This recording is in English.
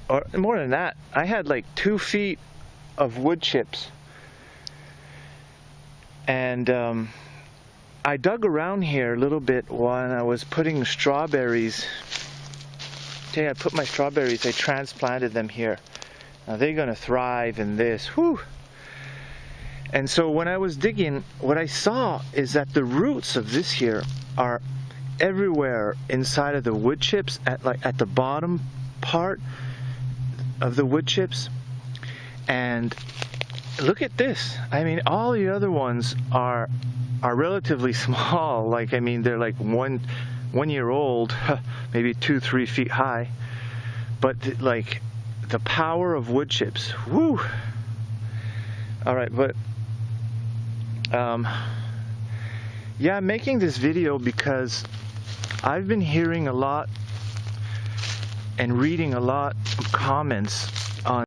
or more than that, I had like 2 feet of wood chips. And I dug around here a little bit when I was putting strawberries. Okay, I put my strawberries, I transplanted them here. Now they're gonna thrive in this. Whew. And so when I was digging, what I saw is that the roots of this here are everywhere inside of the wood chips, at the bottom part of the wood chips. And look at this. I mean, all the other ones are relatively small. Like, I mean, they're like one year old, maybe 2-3 feet high. But like the power of wood chips. Woo. All right, but yeah, I'm making this video because I've been hearing a lot and reading a lot of comments